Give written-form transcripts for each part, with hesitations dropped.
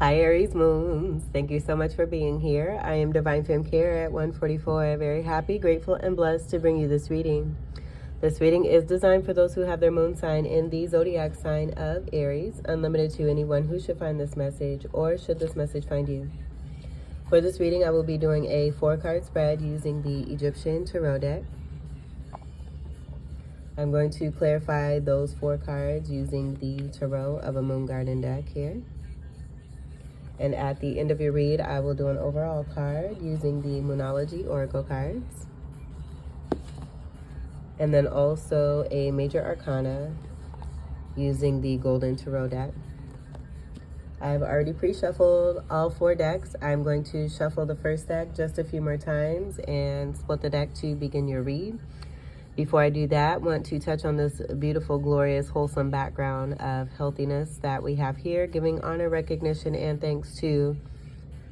Hi Aries moons, thank you so much for being here. I am Divine Femme Care at 144. Very happy, grateful, and blessed to bring you this reading. This reading is designed for those who have their moon sign in the zodiac sign of Aries, unlimited to anyone who should find this message or should this message find you. For this reading, I will be doing a 4-card spread using the Egyptian Tarot deck. I'm going to clarify those 4 cards using the Tarot of a Moon Garden deck here. And at the end of your read, I will do an overall card using the Moonology Oracle cards. And then also a Major Arcana using the Golden Tarot deck. I've already pre-shuffled all 4 decks. I'm going to shuffle the first deck just a few more times and split the deck to begin your read. Before I do that, I want to touch on this beautiful, glorious, wholesome background of healthiness that we have here, giving honor, recognition, and thanks to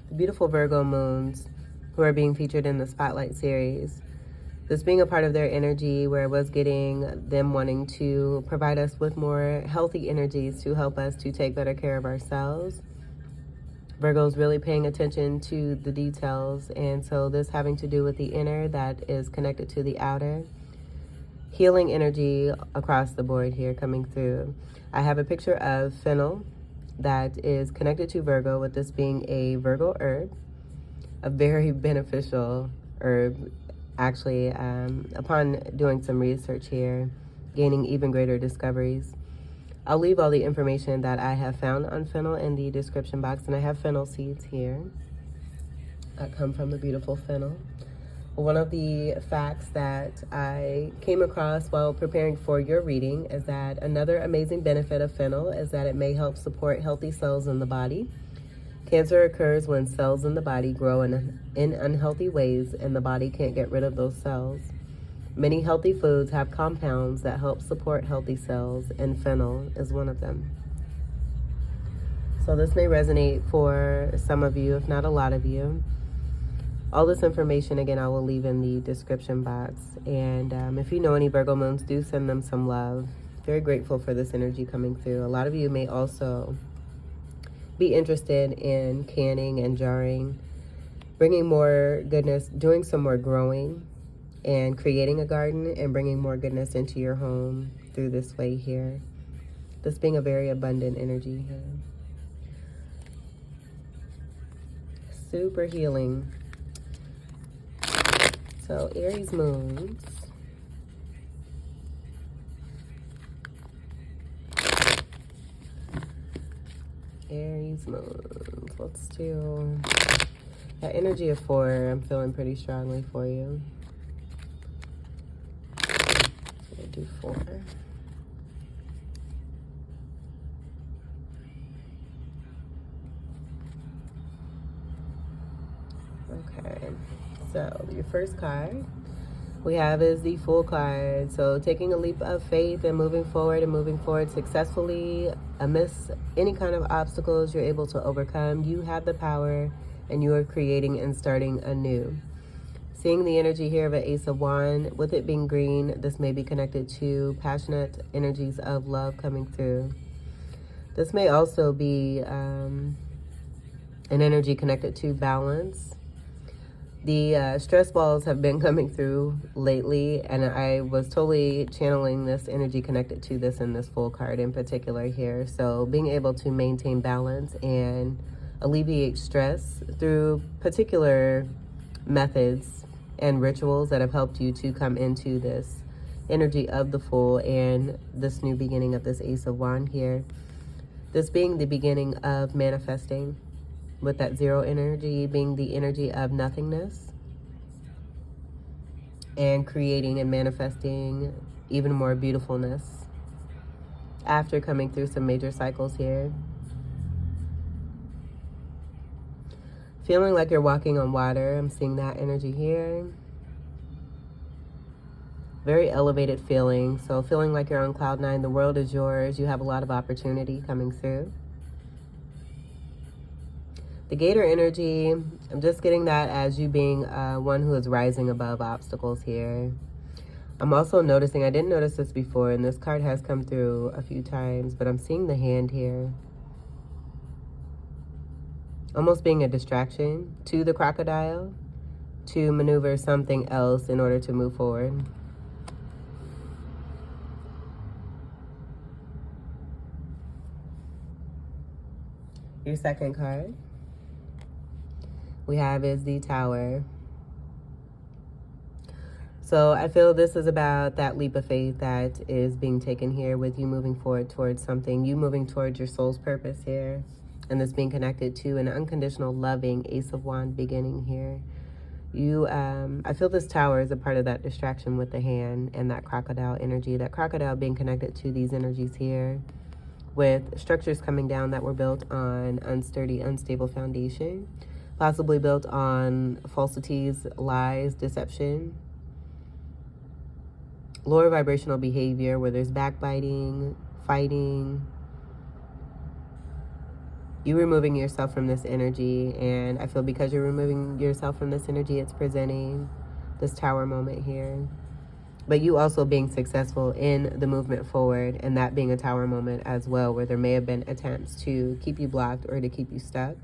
the beautiful Virgo moons who are being featured in the Spotlight series. This being a part of their energy where it was getting them wanting to provide us with more healthy energies to help us to take better care of ourselves. Virgo's really paying attention to the details, and so this having to do with the inner that is connected to the outer. Healing energy across the board here coming through. I have a picture of Fennel that is connected to Virgo, with this being a Virgo herb, a very beneficial herb. Actually, upon doing some research here, gaining even greater discoveries. I'll leave all the information that I have found on Fennel in the description box, and I have Fennel seeds here that come from the beautiful Fennel. One of the facts that I came across while preparing for your reading is that another amazing benefit of Fennel is that it may help support healthy cells in the body. Cancer occurs when cells in the body grow in unhealthy ways and the body can't get rid of those cells. Many healthy foods have compounds that help support healthy cells, and Fennel is one of them. So this may resonate for some of you, if not a lot of you. All this information, again, I will leave in the description box. And if you know any Virgo moons, do send them some love. Very grateful for this energy coming through. A lot of you may also be interested in canning and jarring, bringing more goodness, doing some more growing, and creating a garden and bringing more goodness into your home through this way here. This being a very abundant energy here. Super healing. So, Aries moons. Aries moons. Let's do that energy of 4. I'm feeling pretty strongly for you. So we'll do 4. Okay. So your first card we have is the Fool card. So taking a leap of faith and moving forward successfully amidst any kind of obstacles you're able to overcome. You have the power and you are creating and starting anew. Seeing the energy here of an Ace of Wands, with it being green, this may be connected to passionate energies of love coming through. This may also be an energy connected to balance. The stress balls have been coming through lately, and I was totally channeling this energy connected to this in this Fool card in particular here. So being able to maintain balance and alleviate stress through particular methods and rituals that have helped you to come into this energy of the Fool and this new beginning of this Ace of Wands here. This being the beginning of manifesting, with that 0 energy being the energy of nothingness, and creating and manifesting even more beautifulness after coming through some major cycles here. Feeling like you're walking on water. I'm seeing that energy here. Very elevated feeling. So feeling like you're on cloud 9. The world is yours. You have a lot of opportunity coming through. The Gator energy, I'm just getting that as you being one who is rising above obstacles here. I'm also noticing, I didn't notice this before, and this card has come through a few times, but I'm seeing the hand here. almost being a distraction to the crocodile to maneuver something else in order to move forward. Your second card we have is the Tower. So I feel this is about that leap of faith that is being taken here with you moving forward towards something, you moving towards your soul's purpose here, and this being connected to an unconditional, loving Ace of Wands beginning here. You, I feel this Tower is a part of that distraction with the hand and that crocodile energy, that crocodile being connected to these energies here with structures coming down that were built on unsturdy, unstable foundation, possibly built on falsities, lies, deception, lower vibrational behavior where there's backbiting, fighting. You removing yourself from this energy, and I feel because you're removing yourself from this energy, it's presenting this Tower moment here. But you also being successful in the movement forward, and that being a Tower moment as well, where there may have been attempts to keep you blocked or to keep you stuck.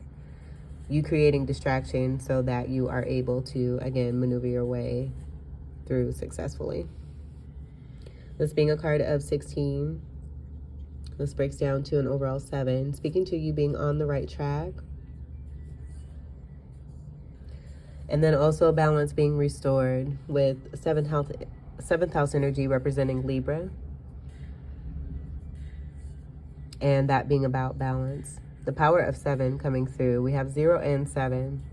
You creating distraction so that you are able to, again, maneuver your way through successfully. This being a card of 16, this breaks down to an overall 7, speaking to you being on the right track. And then also balance being restored with seventh house energy representing Libra. And that being about balance. The power of 7 coming through. We have 0 and 7.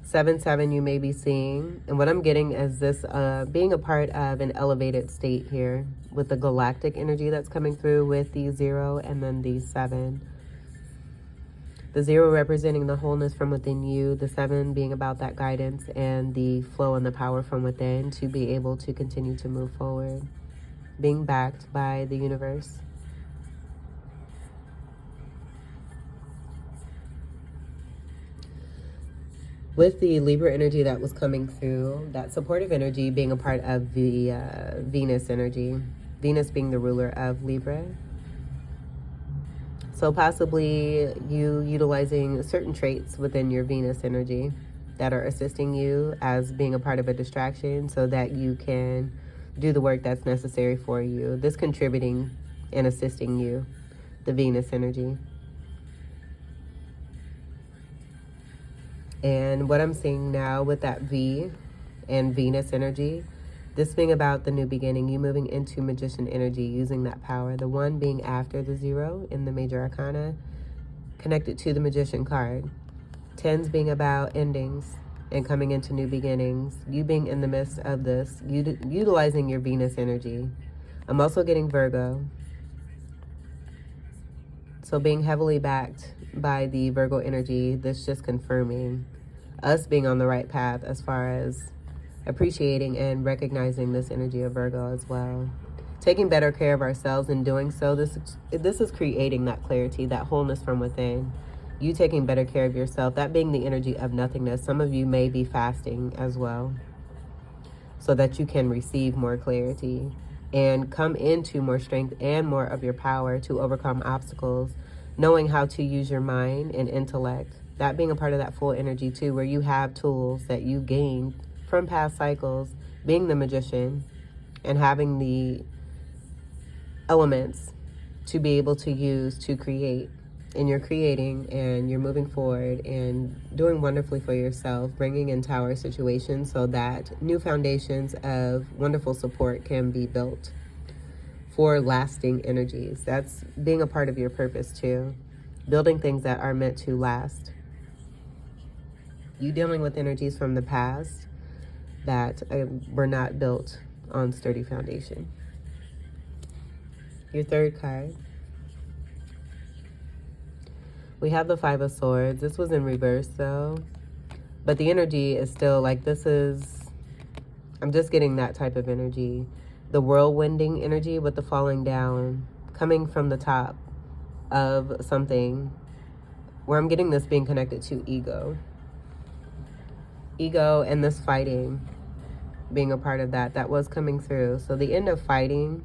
7-7 you may be seeing, and what I'm getting is this being a part of an elevated state here with the galactic energy that's coming through with the 0 and then the 7. The 0 representing the wholeness from within you, the 7 being about that guidance and the flow and the power from within to be able to continue to move forward, being backed by the universe. With the Libra energy that was coming through, that supportive energy being a part of the Venus energy, Venus being the ruler of Libra. So possibly you utilizing certain traits within your Venus energy that are assisting you as being a part of a distraction so that you can do the work that's necessary for you. This contributing and assisting you, the Venus energy. And what I'm seeing now with that V and Venus energy, this being about the new beginning, you moving into Magician energy, using that power. The 1 being after the 0 in the major arcana, connected to the Magician card. 10s being about endings and coming into new beginnings. You being in the midst of this, utilizing your Venus energy. I'm also getting Virgo. So being heavily backed by the Virgo energy, this just confirming us being on the right path as far as appreciating and recognizing this energy of Virgo as well. Taking better care of ourselves and doing so, this is creating that clarity, that wholeness from within. You taking better care of yourself, that being the energy of nothingness. Some of you may be fasting as well so that you can receive more clarity and come into more strength and more of your power to overcome obstacles, knowing how to use your mind and intellect. That being a part of that full energy too, where you have tools that you gained from past cycles, being the Magician and having the elements to be able to use to create. And you're creating and you're moving forward and doing wonderfully for yourself, bringing in Tower situations so that new foundations of wonderful support can be built for lasting energies. That's being a part of your purpose too. Building things that are meant to last. You dealing with energies from the past that were not built on sturdy foundation. Your third card. We have the 5 of Swords. This was in reverse though, but the energy is still like this is, I'm just getting that type of energy. The whirlwinding energy with the falling down, coming from the top of something, where I'm getting this being connected to ego. Ego and this fighting being a part of that was coming through. So the end of fighting,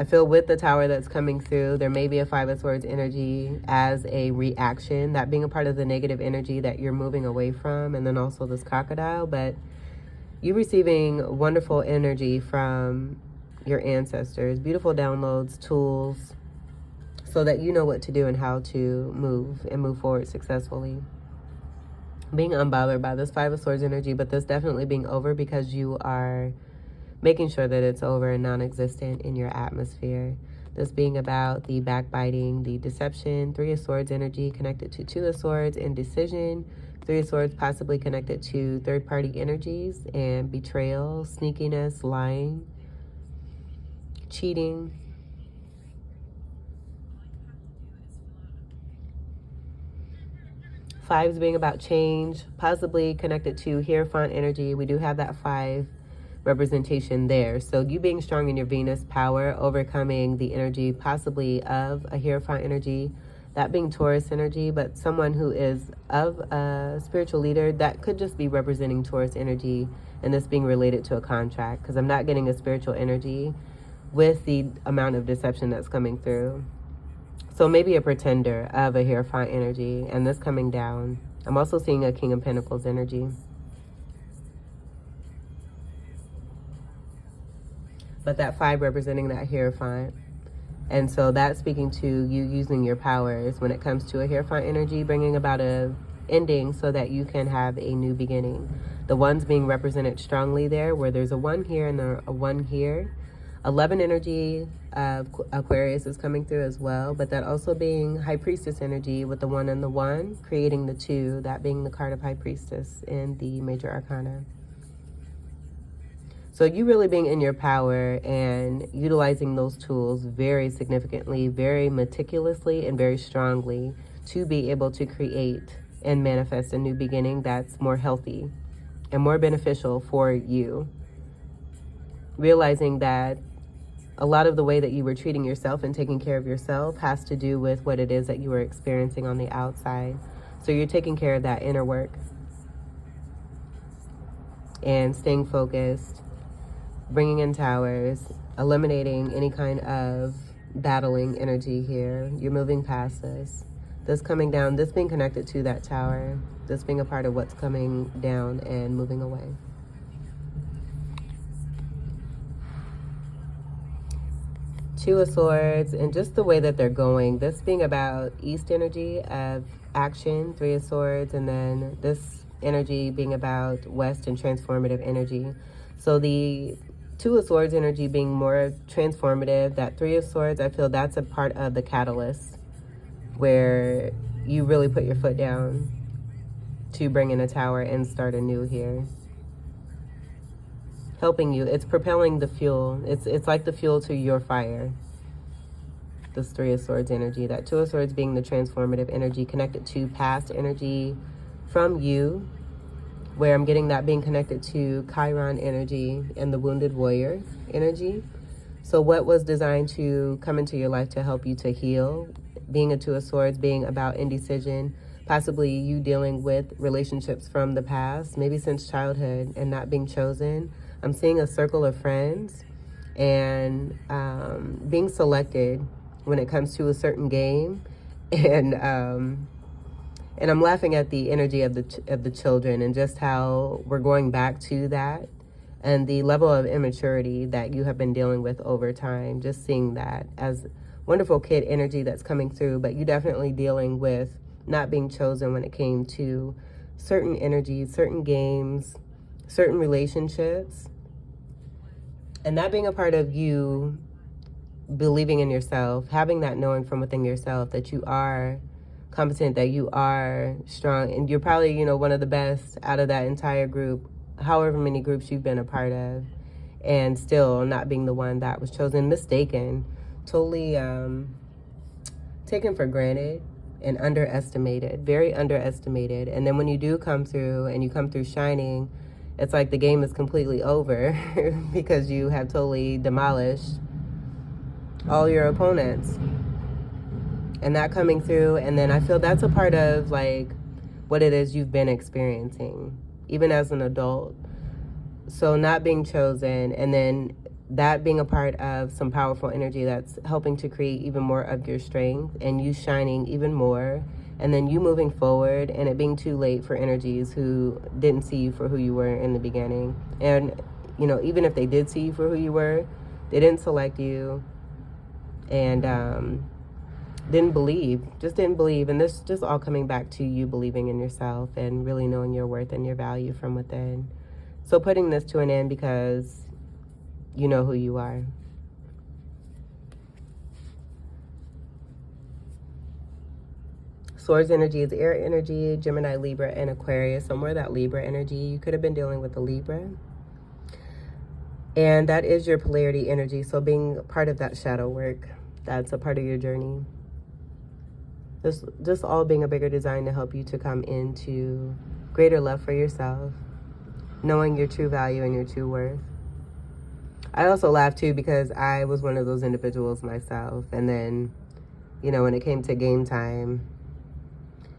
I feel with the Tower that's coming through, there may be a Five of Swords energy as a reaction, that being a part of the negative energy that you're moving away from, and then also this crocodile. But you receiving wonderful energy from your ancestors, beautiful downloads, tools, so that you know what to do and how to move forward successfully. Being unbothered by this Five of Swords energy, but this definitely being over because you are making sure that it's over and non-existent in your atmosphere. This being about the backbiting, the deception, Three of Swords energy connected to Two of Swords, indecision, Three of Swords possibly connected to third-party energies and betrayal, sneakiness, lying, cheating. Fives being about change, possibly connected to Hierophant energy. We do have that 5 representation there. So you being strong in your Venus power, overcoming the energy possibly of a Hierophant energy, that being Taurus energy, but someone who is of a spiritual leader, that could just be representing Taurus energy, and this being related to a contract, because I'm not getting a spiritual energy with the amount of deception that's coming through. So maybe a pretender of a Hierophant energy, and this coming down. I'm also seeing a King of Pentacles energy. But that 5 representing that Hierophant. And so that's speaking to you using your powers when it comes to a Hierophant energy, bringing about a ending so that you can have a new beginning. The ones being represented strongly there, where there's a 1 here and a 1 here. 11 energy of Aquarius is coming through as well, but that also being High Priestess energy with the 1 and the 1, creating the 2, that being the card of High Priestess in the Major Arcana. So you really being in your power and utilizing those tools very significantly, very meticulously, and very strongly to be able to create and manifest a new beginning that's more healthy and more beneficial for you. Realizing that a lot of the way that you were treating yourself and taking care of yourself has to do with what it is that you were experiencing on the outside. So you're taking care of that inner work and staying focused, bringing in towers, eliminating any kind of battling energy here. You're moving past this. This coming down, this being connected to that tower, this being a part of what's coming down and moving away. Two of Swords, and just the way that they're going, this being about East energy of action, Three of Swords, and then this energy being about West and transformative energy. So the Two of Swords energy being more transformative, that Three of Swords, I feel that's a part of the catalyst where you really put your foot down to bring in a tower and start anew here. Helping you, it's propelling the fuel. It's like the fuel to your fire. This Three of Swords energy, that Two of Swords being the transformative energy connected to past energy from you, where I'm getting that being connected to Chiron energy and the Wounded Warrior energy. So what was designed to come into your life to help you to heal, being a Two of Swords, being about indecision, possibly you dealing with relationships from the past, maybe since childhood, and not being chosen. I'm seeing a circle of friends and being selected when it comes to a certain game, and I'm laughing at the energy of the children and just how we're going back to that and the level of immaturity that you have been dealing with over time. Just seeing that as wonderful kid energy that's coming through, but you definitely dealing with not being chosen when it came to certain energies, certain games, certain relationships, and that being a part of you believing in yourself, having that knowing from within yourself that you are competent, that you are strong, and you're probably, you know, one of the best out of that entire group, however many groups you've been a part of, and still not being the one that was chosen, mistaken, totally taken for granted and underestimated, very underestimated. And then when you do come through and you come through shining, it's like the game is completely over because you have totally demolished all your opponents. And that coming through, and then I feel that's a part of like what it is you've been experiencing, even as an adult. So not being chosen, and then that being a part of some powerful energy that's helping to create even more of your strength and you shining even more, and then you moving forward and it being too late for energies who didn't see you for who you were in the beginning. And, you know, even if they did see you for who you were, they didn't select you and didn't believe, just didn't believe. And this just all coming back to you believing in yourself and really knowing your worth and your value from within. So putting this to an end because you know who you are. Swords energy is air energy, Gemini, Libra, and Aquarius. So more of that Libra energy. You could have been dealing with the Libra. And that is your polarity energy. So being part of that shadow work, that's a part of your journey. Just all being a bigger design to help you to come into greater love for yourself, knowing your true value and your true worth. I also laugh too because I was one of those individuals myself. And then, you know, when it came to game time,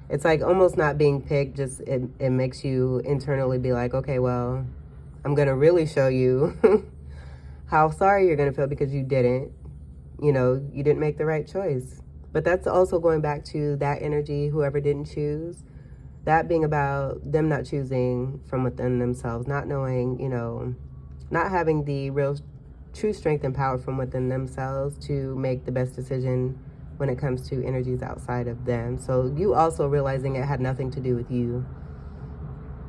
it's like almost not being picked, just it makes you internally be like, okay, well, I'm going to really show you how sorry you're going to feel because you didn't, you know, you didn't make the right choice. But that's also going back to that energy, whoever didn't choose, that being about them not choosing from within themselves, not knowing, you know, not having the real true strength and power from within themselves to make the best decision when it comes to energies outside of them. So you also realizing it had nothing to do with you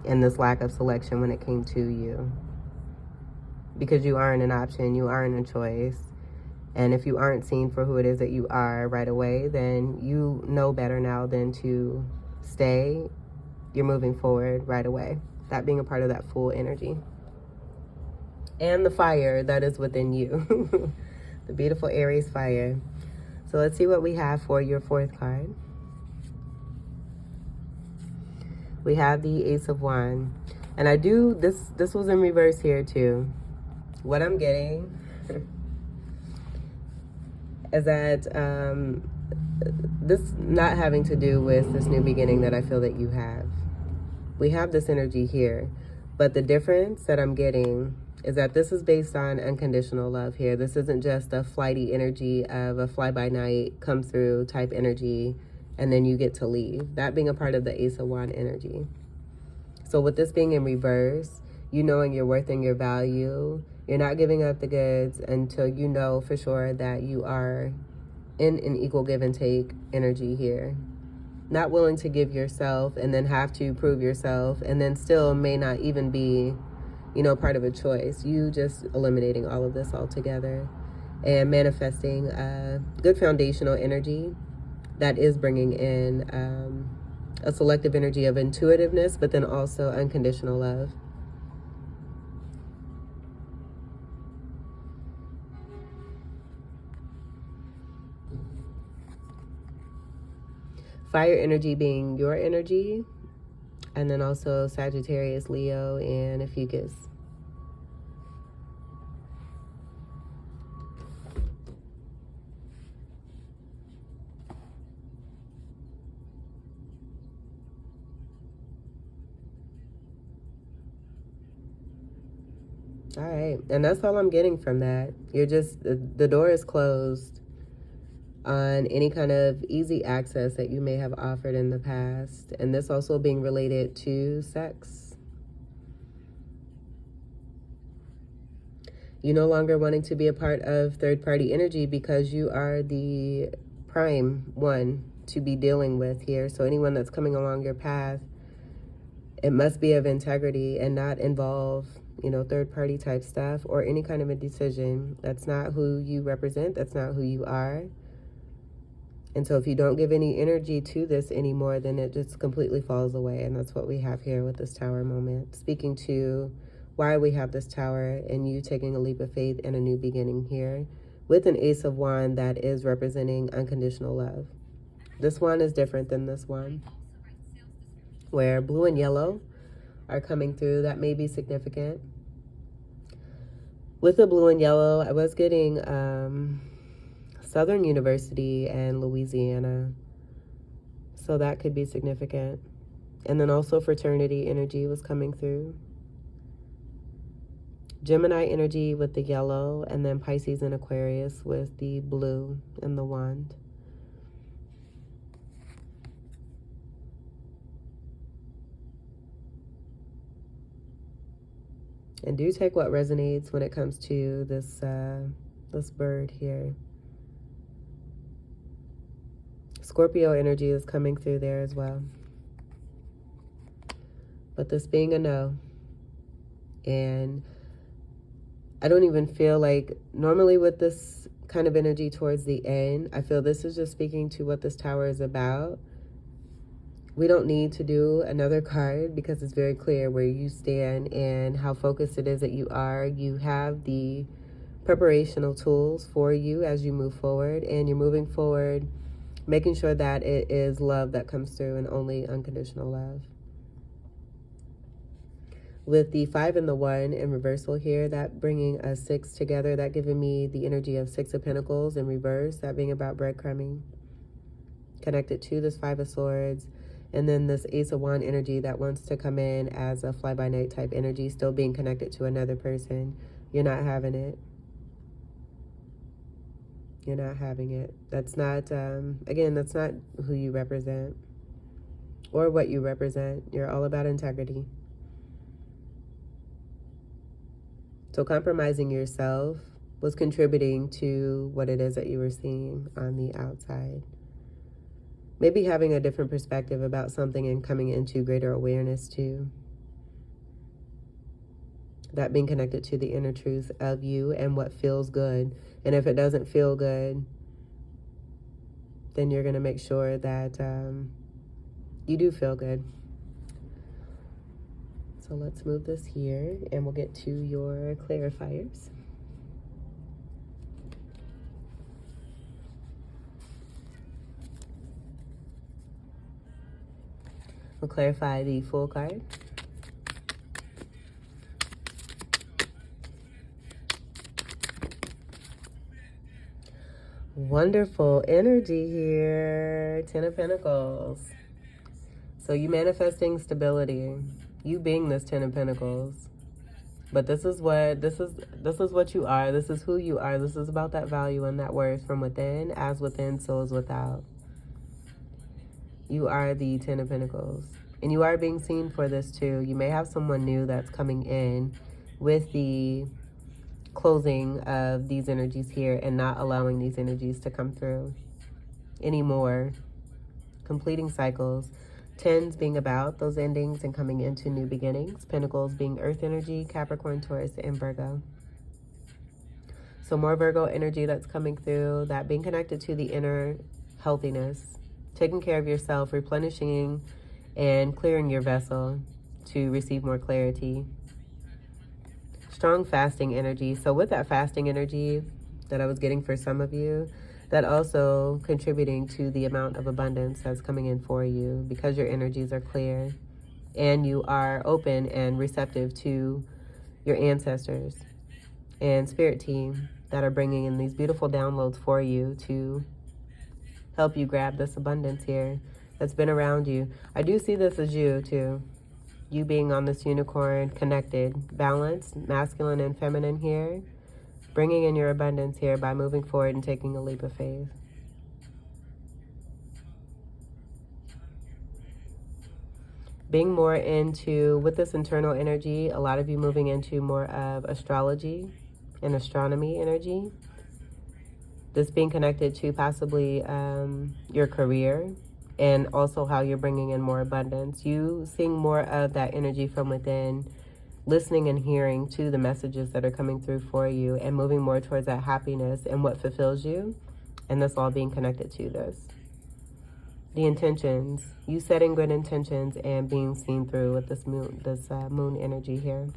and this lack of selection when it came to you. Because you aren't an option, you aren't a choice. And if you aren't seen for who it is that you are right away, then you know better now than to stay. You're moving forward right away. That being a part of that full energy. And the fire that is within you. The beautiful Aries fire. So let's see what we have for your fourth card. We have the Ace of Wands. And I do, this was in reverse here too. What I'm getting is that this not having to do with this new beginning that I feel that you have. We have this energy here. But the difference that I'm getting is that this is based on unconditional love here. This isn't just a flighty energy of a fly-by-night, come through type energy, and then you get to leave. That being a part of the Ace of Wands energy. So with this being in reverse, you knowing your worth and your value, you're not giving up the goods until you know for sure that you are in an equal give and take energy here. Not willing to give yourself and then have to prove yourself and then still may not even be, you know, part of a choice. You just eliminating all of this altogether and manifesting a good foundational energy that is bringing in a selective energy of intuitiveness, but then also unconditional love. Fire energy being your energy, and then also Sagittarius, Leo, and a Fucus. All right, and that's all I'm getting from that. You're just, the door is closed on any kind of easy access that you may have offered in the past. And this also being related to sex. You no longer wanting to be a part of third-party energy because you are the prime one to be dealing with here. So anyone that's coming along your path, it must be of integrity and not involve, you know, third-party type stuff or any kind of a decision. That's not who you represent. That's not who you are. And so if you don't give any energy to this anymore, then it just completely falls away. And that's what we have here with this tower moment. Speaking to why we have this tower and you taking a leap of faith and a new beginning here with an Ace of Wands that is representing unconditional love. This one is different than this one, where blue and yellow are coming through. That may be significant. With the blue and yellow, I was getting Southern University and Louisiana. So that could be significant. And then also fraternity energy was coming through. Gemini energy with the yellow, and then Pisces and Aquarius with the blue and the wand. And do take what resonates when it comes to this this bird here. Scorpio energy is coming through there as well. But this being a no. And I don't even feel like, normally with this kind of energy towards the end, I feel this is just speaking to what this tower is about. We don't need to do another card because it's very clear where you stand and how focused it is that you are. You have the preparational tools for you as you move forward, and you're moving forward, making sure that it is love that comes through and only unconditional love. With the 5 and the 1 in reversal here, that bringing a 6 together, that giving me the energy of 6 of Pentacles in reverse, that being about breadcrumbing, connected to this 5 of Swords. And then this Ace of Wand energy that wants to come in as a fly-by-night type energy, still being connected to another person. You're not having it. You're not having it. That's not, again, that's not who you represent or what you represent. You're all about integrity. So compromising yourself was contributing to what it is that you were seeing on the outside. Maybe having a different perspective about something and coming into greater awareness too. That being connected to the inner truth of you and what feels good. And if it doesn't feel good, then you're going to make sure that you do feel good. So let's move this here and we'll get to your clarifiers. We'll clarify the Fool card. Wonderful energy here. 10 of Pentacles. So you manifesting stability. You being this 10 of Pentacles. But this is what you are. This is who you are. This is about that value and that worth from within, as within, so as without. You are the 10 of Pentacles. And you are being seen for this too. You may have someone new that's coming in with the closing of these energies here and not allowing these energies to come through anymore. Completing cycles. Tens being about those endings and coming into new beginnings. Pentacles being earth energy, Capricorn, Taurus, and Virgo. So more Virgo energy that's coming through. That being connected to the inner healthiness. Taking care of yourself, replenishing and clearing your vessel to receive more clarity. Strong fasting energy. So with that fasting energy that I was getting for some of you, that also contributing to the amount of abundance that's coming in for you because your energies are clear and you are open and receptive to your ancestors and spirit team that are bringing in these beautiful downloads for you to help you grab this abundance here that's been around you. I do see this as you too. You being on this unicorn, connected, balanced, masculine and feminine here. Bringing in your abundance here by moving forward and taking a leap of faith. Being more into, with this internal energy, a lot of you moving into more of astrology and astronomy energy. This being connected to possibly your career and also how you're bringing in more abundance. You seeing more of that energy from within, listening and hearing to the messages that are coming through for you and moving more towards that happiness and what fulfills you. And that's all being connected to this. The intentions, you setting good intentions and being seen through with this moon energy here.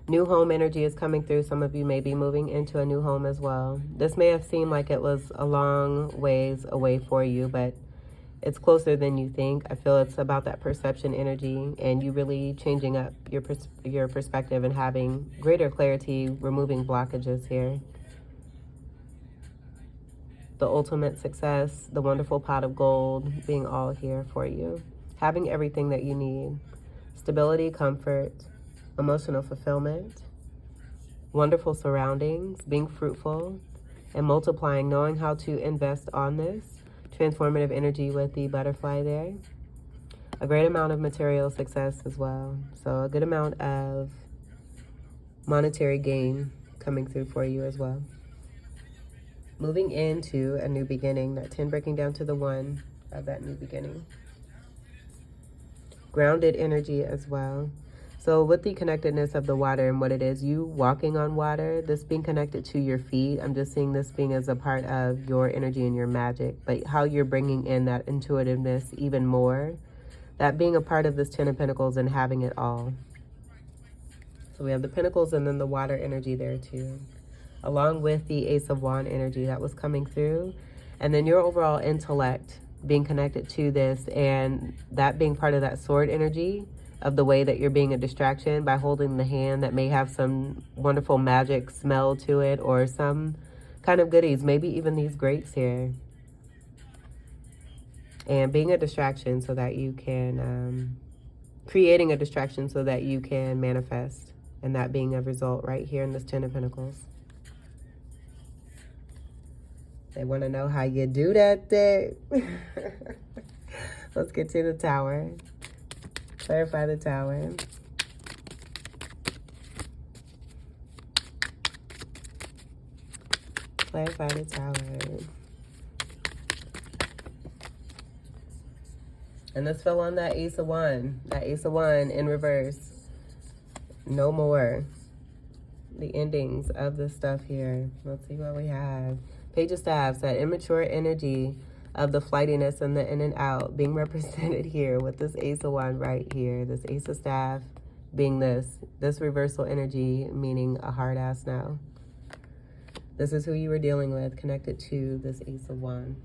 New home energy is coming through. Some of you may be moving into a new home as well. This may have seemed like it was a long ways away for you, but it's closer than you think. I feel it's about that perception energy and you really changing up your perspective and having greater clarity, removing blockages here. The ultimate success, the wonderful pot of gold being all here for you. Having everything that you need. Stability, comfort, emotional fulfillment, wonderful surroundings, being fruitful, and multiplying, knowing how to invest on this. Transformative energy with the butterfly there. A great amount of material success as well. So a good amount of monetary gain coming through for you as well. Moving into a new beginning, that 10 breaking down to the 1 of that new beginning. Grounded energy as well. So with the connectedness of the water and what it is, you walking on water, this being connected to your feet, I'm just seeing this being as a part of your energy and your magic, but how you're bringing in that intuitiveness even more, that being a part of this 10 of Pentacles and having it all. So we have the Pentacles and then the water energy there too, along with the Ace of Wands energy that was coming through. And then your overall intellect being connected to this, and that being part of that sword energy of the way that you're being a distraction by holding the hand that may have some wonderful magic smell to it, or some kind of goodies, maybe even these grapes here. And being a distraction so that you can, creating a distraction so that you can manifest. And that being a result right here in this 10 of Pentacles. They want to know how you do that thing. Let's get to the Tower. Clarify the Tower. Clarify the Tower. And this fell on that Ace of Wands. That Ace of Wands in reverse. No more. The endings of the stuff here. Let's see what we have. Page of Staffs, that immature energy of the flightiness and the in and out being represented here with this Ace of Wands right here. This Ace of Staff being this reversal energy, meaning a hard ass now. This is who you were dealing with, connected to this Ace of Wands.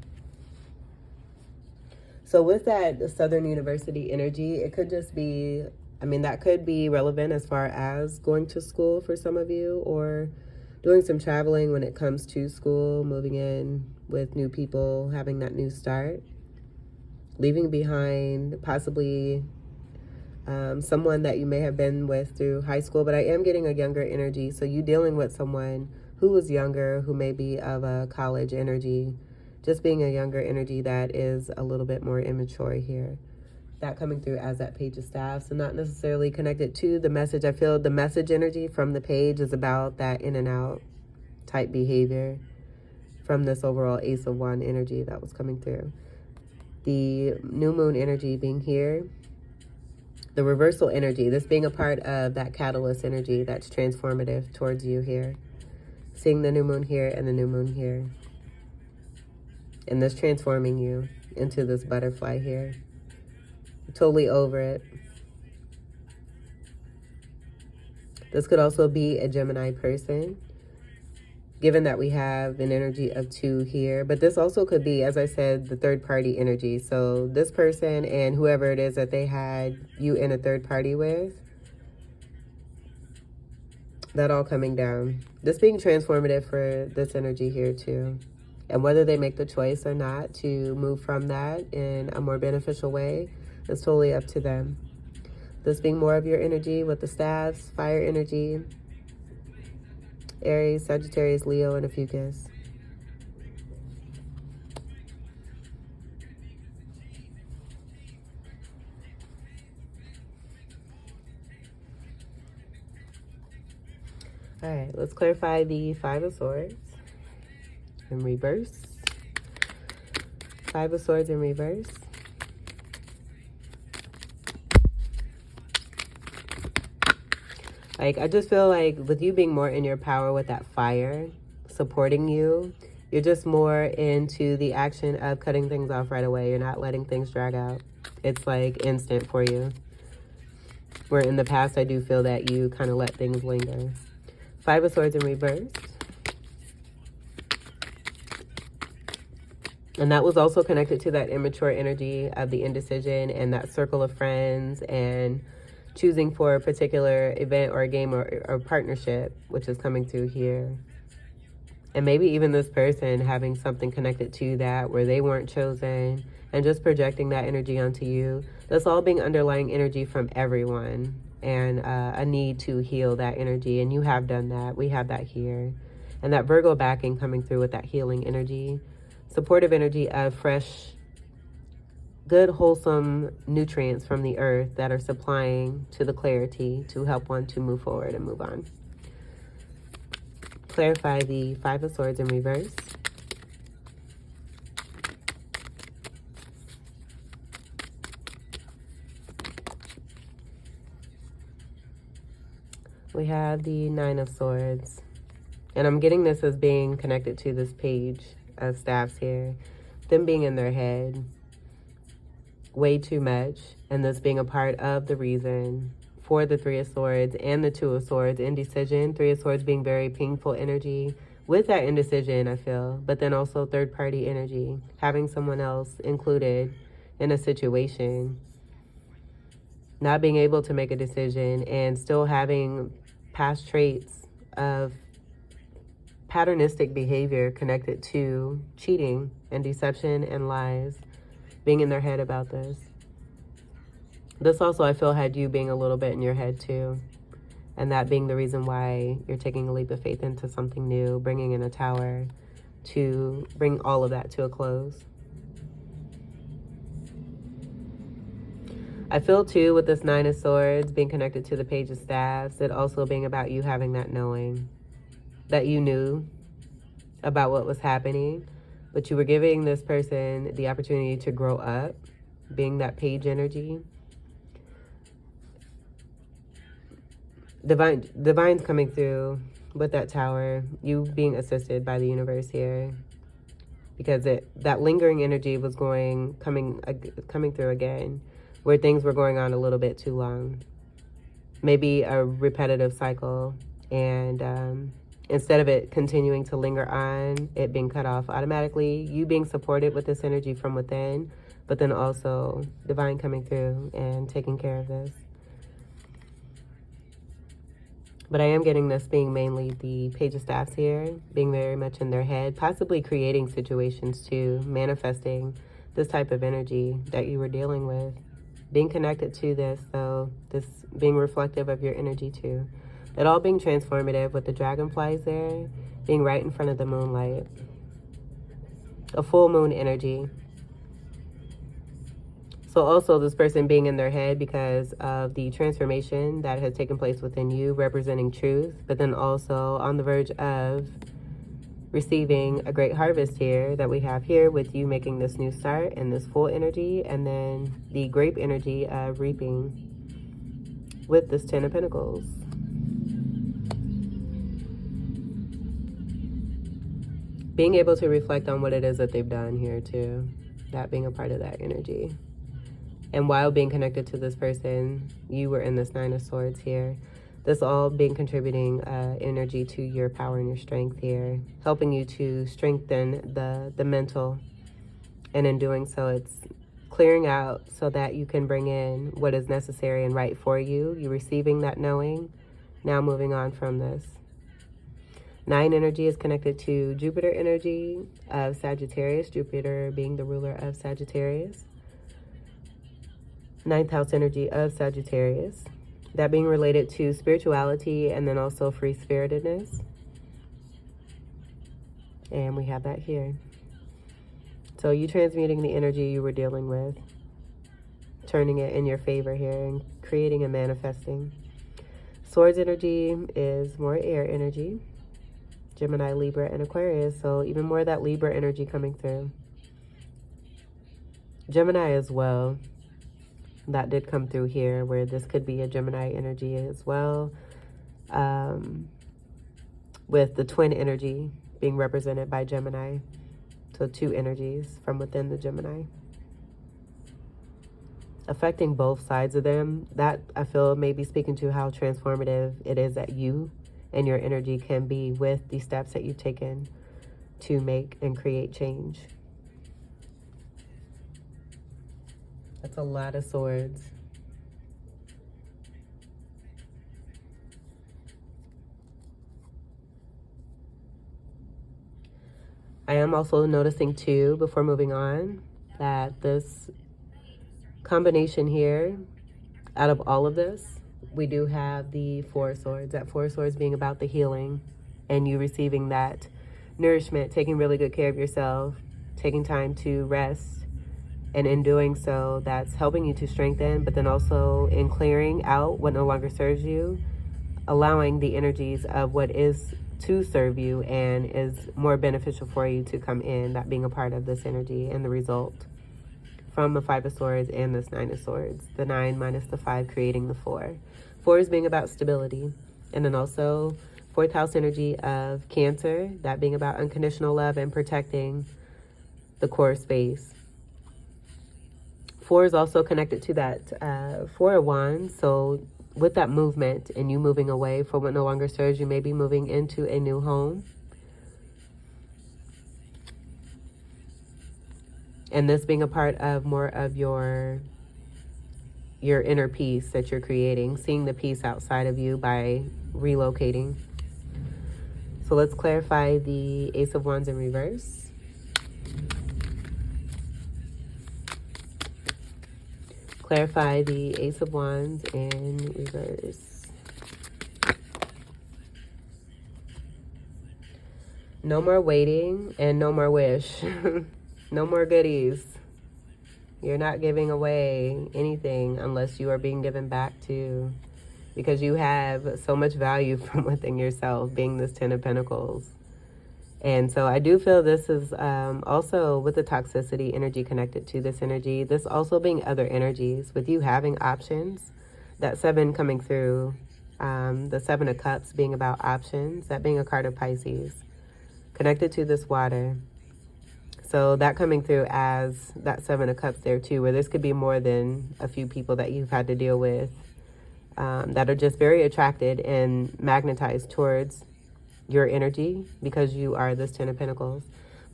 So with that, the Southern University energy, it could just be, I mean, that could be relevant as far as going to school for some of you, or doing some traveling when it comes to school, moving in with new people, having that new start, leaving behind possibly someone that you may have been with through high school. But I am getting a younger energy, so you dealing with someone who is younger, who may be of a college energy, just being a younger energy that is a little bit more immature here. That coming through as that Page of Staffs, and not necessarily connected to the message. I feel the message energy from the page is about that in and out type behavior from this overall Ace of Wands energy that was coming through. The new moon energy being here. The reversal energy, this being a part of that catalyst energy that's transformative towards you here. Seeing the new moon here and the new moon here. And this transforming you into this butterfly here. Totally over it. This could also be a Gemini person, given that we have an energy of 2 here. But this also could be, as I said, the third party energy. So this person and whoever it is that they had you in a third party with, that all coming down. This being transformative for this energy here too. And whether they make the choice or not to move from that in a more beneficial way, it's totally up to them. This being more of your energy with the staffs, fire energy, Aries, Sagittarius, Leo, and a Fucus. All right, let's clarify the Five of Swords in reverse. Five of Swords in reverse. Like, I just feel like with you being more in your power with that fire supporting you, you're just more into the action of cutting things off right away. You're not letting things drag out. It's like instant for you. Where in the past, I do feel that you kind of let things linger. Five of Swords in reverse. And that was also connected to that immature energy of the indecision and that circle of friends and choosing for a particular event or a game or partnership, which is coming through here. And maybe even this person having something connected to that where they weren't chosen and just projecting that energy onto you. That's all being underlying energy from everyone. and a need to heal that energy. And you have done that. We have that here. And that Virgo backing coming through with that healing energy, supportive energy of fresh, good, wholesome nutrients from the earth that are supplying to the clarity to help one to move forward and move on. Clarify the Five of Swords in reverse. We have the Nine of Swords. And I'm getting this as being connected to this page of staffs here. Them being in their head way too much. And this being a part of the reason for the Three of Swords and the Two of Swords. Indecision. Three of Swords being very painful energy. With that indecision, I feel. But then also third party energy. Having someone else included in a situation. Not being able to make a decision and still having past traits of patternistic behavior connected to cheating and deception and lies, being in their head about this. This also, I feel, had you being a little bit in your head too, and that being the reason why you're taking a leap of faith into something new, bringing in a tower to bring all of that to a close. I feel too with this Nine of Swords being connected to the Page of Staffs, it also being about you having that knowing that you knew about what was happening, but you were giving this person the opportunity to grow up, being that page energy. Divine's coming through with that tower, you being assisted by the universe here, because that lingering energy was coming through again, where things were going on a little bit too long. Maybe a repetitive cycle, and instead of it continuing to linger on, it being cut off automatically, you being supported with this energy from within, but then also divine coming through and taking care of this. But I am getting this being mainly the Page of Staffs here, being very much in their head, possibly creating situations too, manifesting this type of energy that you were dealing with. Being connected to this, though, this being reflective of your energy too. It all being transformative with the dragonflies there, being right in front of the moonlight. A full moon energy. So also this person being in their head because of the transformation that has taken place within you, representing truth, but then also on the verge of receiving a great harvest here that we have here with you making this new start and this full energy, and then the grape energy of reaping with this Ten of Pentacles. Being able to reflect on what it is that they've done here too, that being a part of that energy. And while being connected to this person, you were in this Nine of Swords here. This all being contributing energy to your power and your strength here, helping you to strengthen the mental. And in doing so, it's clearing out so that you can bring in what is necessary and right for you. You're receiving that knowing, now moving on from this. Nine energy is connected to Jupiter energy of Sagittarius, Jupiter being the ruler of Sagittarius. Ninth house energy of Sagittarius. That being related to spirituality and then also free-spiritedness. And we have that here. So you transmuting the energy you were dealing with, turning it in your favor here and creating and manifesting. Swords energy is more air energy. Gemini, Libra, and Aquarius. So even more of that Libra energy coming through. Gemini as well. That did come through here, where this could be a Gemini energy as well, with the twin energy being represented by Gemini. So two energies from within the Gemini, affecting both sides of them. That I feel may be speaking to how transformative it is that you and your energy can be with the steps that you've taken to make and create change. That's a lot of swords. I am also noticing too, before moving on, that this combination here, out of all of this, we do have the Four of Swords. That Four of Swords being about the healing and you receiving that nourishment, taking really good care of yourself, taking time to rest. And in doing so, that's helping you to strengthen, but then also in clearing out what no longer serves you, allowing the energies of what is to serve you and is more beneficial for you to come in, that being a part of this energy and the result from the Five of Swords and this Nine of Swords. The 9 minus the 5 creating the 4. 4 is being about stability. And then also 4th house energy of Cancer, that being about unconditional love and protecting the core space. 4 is also connected to that 4 of Wands. So with that movement and you moving away from what no longer serves you, may be moving into a new home. And this being a part of more of your inner peace that you're creating, seeing the peace outside of you by relocating. So let's clarify the Ace of Wands in reverse. Clarify the Ace of Wands in reverse. No more waiting and no more wish. No more goodies. You're not giving away anything unless you are being given back to, because you have so much value from within yourself, being this 10 of Pentacles. And so I do feel this is also with the toxicity energy connected to this energy, this also being other energies, with you having options, that 7 coming through, the 7 of Cups being about options, that being a card of Pisces, connected to this water. So that coming through as that 7 of Cups there too, where this could be more than a few people that you've had to deal with that are just very attracted and magnetized towards your energy because you are this 10 of Pentacles.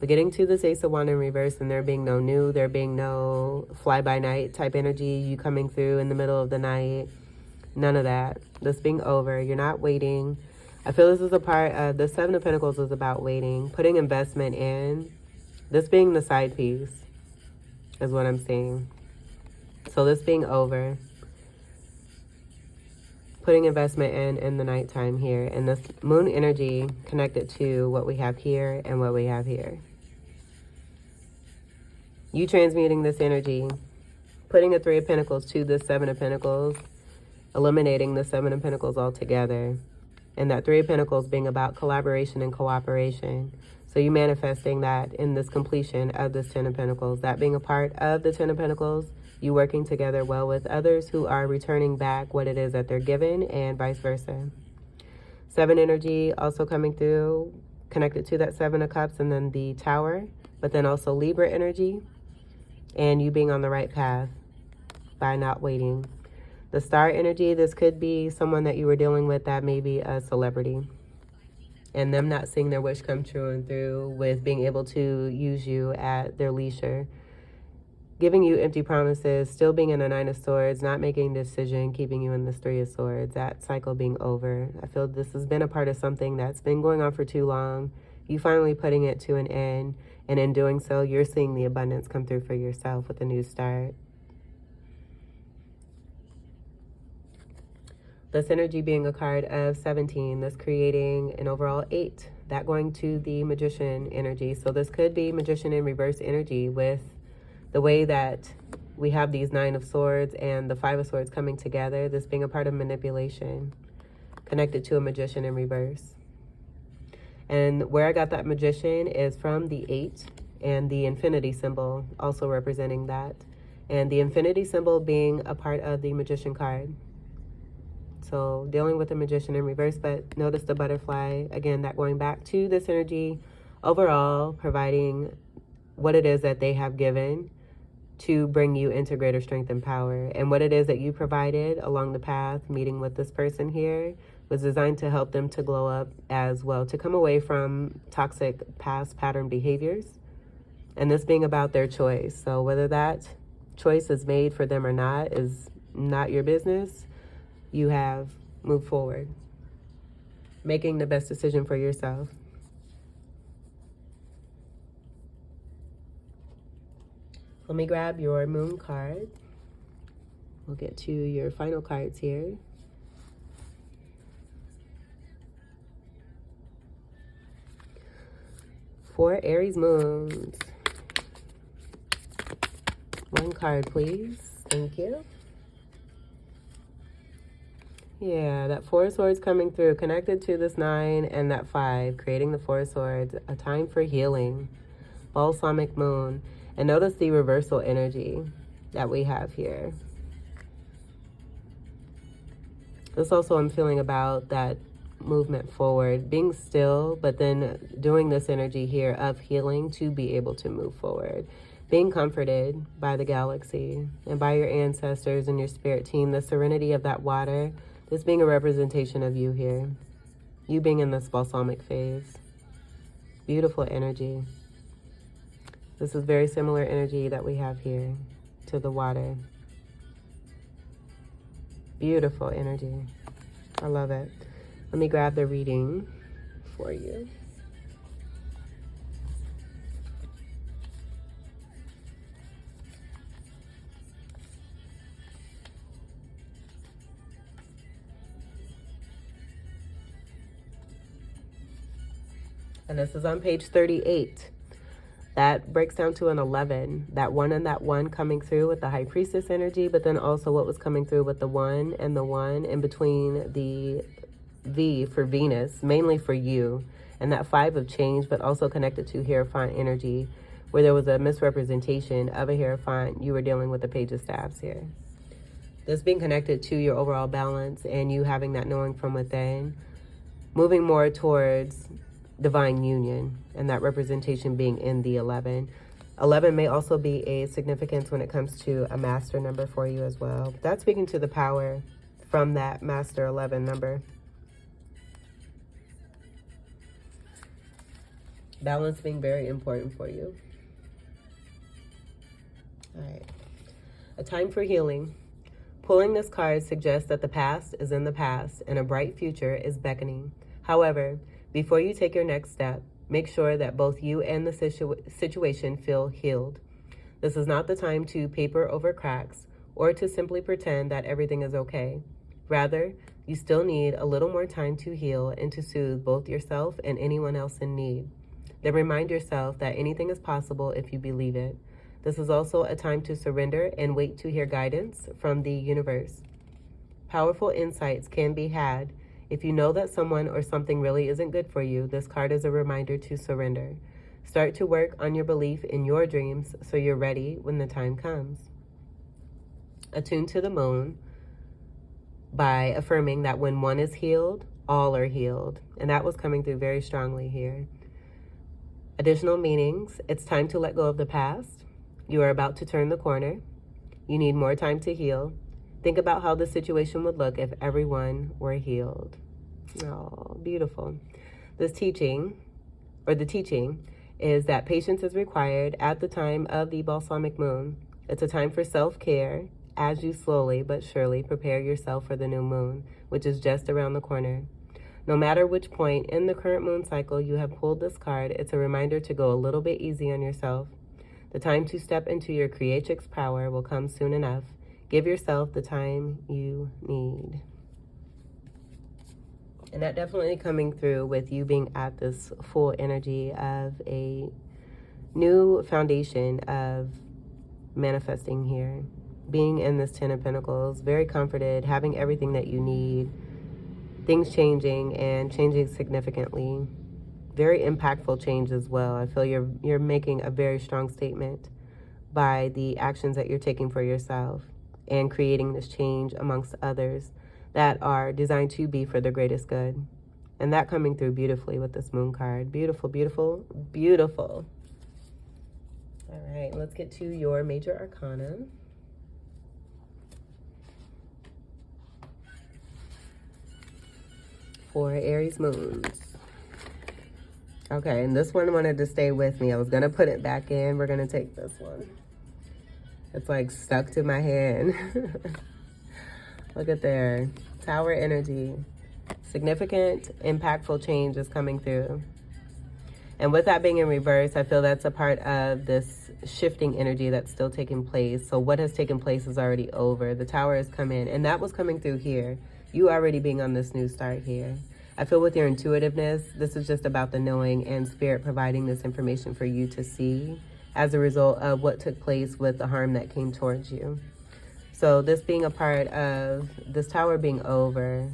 But getting to this Ace of Wands in reverse and there being no new, there being no fly-by-night type energy, you coming through in the middle of the night, none of that. This being over, you're not waiting. I feel this is a part of, the 7 of Pentacles is about waiting, putting investment in. This being the side piece is what I'm seeing. So this being over, putting investment in the nighttime here. And this moon energy connected to what we have here and what we have here. You transmuting this energy, putting a 3 of Pentacles to the 7 of Pentacles, eliminating the 7 of Pentacles altogether. And that 3 of Pentacles being about collaboration and cooperation. So you manifesting that in this completion of this 10 of Pentacles, that being a part of the 10 of Pentacles, you working together well with others who are returning back what it is that they're given and vice versa. 7 energy also coming through, connected to that 7 of Cups and then the Tower, but then also Libra energy and you being on the right path by not waiting. The Star energy, this could be someone that you were dealing with that may be a celebrity. And them not seeing their wish come true and through with being able to use you at their leisure. Giving you empty promises, still being in a 9 of Swords, not making a decision, keeping you in this 3 of Swords, that cycle being over. I feel this has been a part of something that's been going on for too long. You finally putting it to an end. And in doing so, you're seeing the abundance come through for yourself with a new start. This energy being a card of 17, that's creating an overall 8. That going to the Magician energy. So this could be Magician in reverse energy with the way that we have these 9 of Swords and the 5 of Swords coming together. This being a part of manipulation connected to a Magician in reverse. And where I got that Magician is from the 8 and the infinity symbol also representing that. And the infinity symbol being a part of the Magician card. So dealing with the Magician in reverse, but notice the butterfly, again, that going back to this energy overall, providing what it is that they have given to bring you into greater strength and power. And what it is that you provided along the path, meeting with this person here, was designed to help them to glow up as well, to come away from toxic past pattern behaviors. And this being about their choice. So whether that choice is made for them or not is not your business. You have moved forward, making the best decision for yourself. Let me grab your moon card. We'll get to your final cards here. 4 Aries moons. One card, please. Thank you. Yeah, that 4 of Swords coming through, connected to this 9 and that 5, creating the 4 of Swords, a time for healing, balsamic moon. And notice the reversal energy that we have here. This also I'm feeling about that movement forward, being still, but then doing this energy here of healing to be able to move forward. Being comforted by the galaxy and by your ancestors and your spirit team, the serenity of that water, this being a representation of you here. You being in this balsamic phase. Beautiful energy. This is very similar energy that we have here to the water. Beautiful energy. I love it. Let me grab the reading for you. And this is on page 38. That breaks down to an 11. That 1 and that 1 coming through with the High Priestess energy, but then also what was coming through with the 1 and the 1 in between the V for Venus, mainly for you. And that 5 of change, but also connected to Hierophant energy, where there was a misrepresentation of a Hierophant. You were dealing with the Page of Staves here. This being connected to your overall balance and you having that knowing from within, moving more towards divine union, and that representation being in the 11. 11 may also be a significance when it comes to a master number for you as well. That's speaking to the power from that master 11 number. Balance being very important for you. All right. A time for healing. Pulling this card suggests that the past is in the past and a bright future is beckoning. However, before you take your next step, make sure that both you and the situation feel healed. This is not the time to paper over cracks or to simply pretend that everything is okay. Rather, you still need a little more time to heal and to soothe both yourself and anyone else in need. Then remind yourself that anything is possible if you believe it. This is also a time to surrender and wait to hear guidance from the universe. Powerful insights can be had. If you know that someone or something really isn't good for you, this card is a reminder to surrender. Start to work on your belief in your dreams so you're ready when the time comes. Attune to the moon by affirming that when one is healed, all are healed. And that was coming through very strongly here. Additional meanings: it's time to let go of the past. You are about to turn the corner. You need more time to heal. Think about how the situation would look if everyone were healed. Oh, beautiful. The teaching is that patience is required at the time of the balsamic moon. It's a time for self-care as you slowly but surely prepare yourself for the new moon, which is just around the corner. No matter which point in the current moon cycle you have pulled this card, it's a reminder to go a little bit easy on yourself. The time to step into your creatrix power will come soon enough. Give yourself the time you need. And that definitely coming through with you being at this full energy of a new foundation of manifesting here. Being in this 10 of Pentacles, very comforted, having everything that you need. Things changing and changing significantly. Very impactful change as well. I feel you're making a very strong statement by the actions that you're taking for yourself and creating this change amongst others that are designed to be for the greatest good. And that coming through beautifully with this moon card. Beautiful, beautiful, beautiful. All right, let's get to your major arcana. For Aries moons. Okay, and this one wanted to stay with me. I was going to put it back in. We're going to take this one. It's like stuck to my hand. Look at there. Tower energy. Significant, impactful change is coming through. And with that being in reverse, I feel that's a part of this shifting energy that's still taking place. So what has taken place is already over. The tower has come in, and that was coming through here. You already being on this new start here. I feel with your intuitiveness, this is just about the knowing and spirit providing this information for you to see as a result of what took place with the harm that came towards you. So this being a part of this tower being over,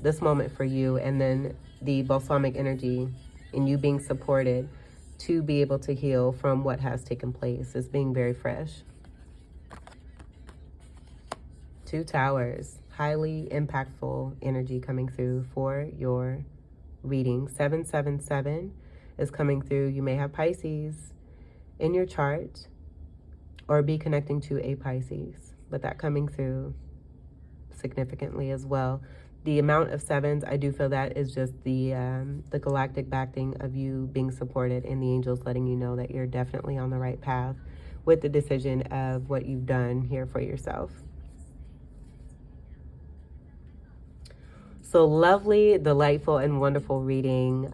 this moment for you, and then the balsamic energy and you being supported to be able to heal from what has taken place is being very fresh. 2 towers, highly impactful energy coming through for your reading. 777 is coming through. You may have Pisces in your chart or be connecting to a Pisces, but that coming through significantly as well. The amount of 7s, I do feel that is just the galactic backing of you being supported and the angels letting you know that you're definitely on the right path with the decision of what you've done here for yourself. So lovely, delightful, and wonderful reading.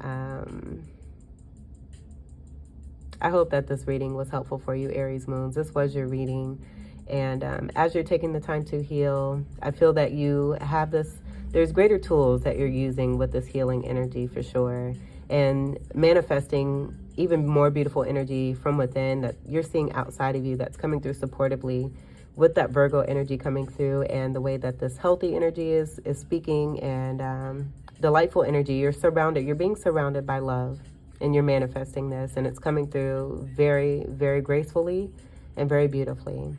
I hope that this reading was helpful for you, Aries moons. This was your reading. And as you're taking the time to heal, I feel that you have this, there's greater tools that you're using with this healing energy for sure. And manifesting even more beautiful energy from within that you're seeing outside of you that's coming through supportively with that Virgo energy coming through, and the way that this healthy energy is speaking, and delightful energy. You're being surrounded by love, and you're manifesting this, and it's coming through very, very gracefully and very beautifully.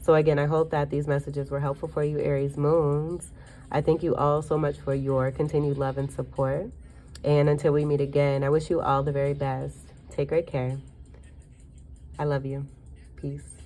So again, I hope that these messages were helpful for you, Aries moons. I thank you all so much for your continued love and support. And until we meet again, I wish you all the very best. Take great care. I love you. Peace.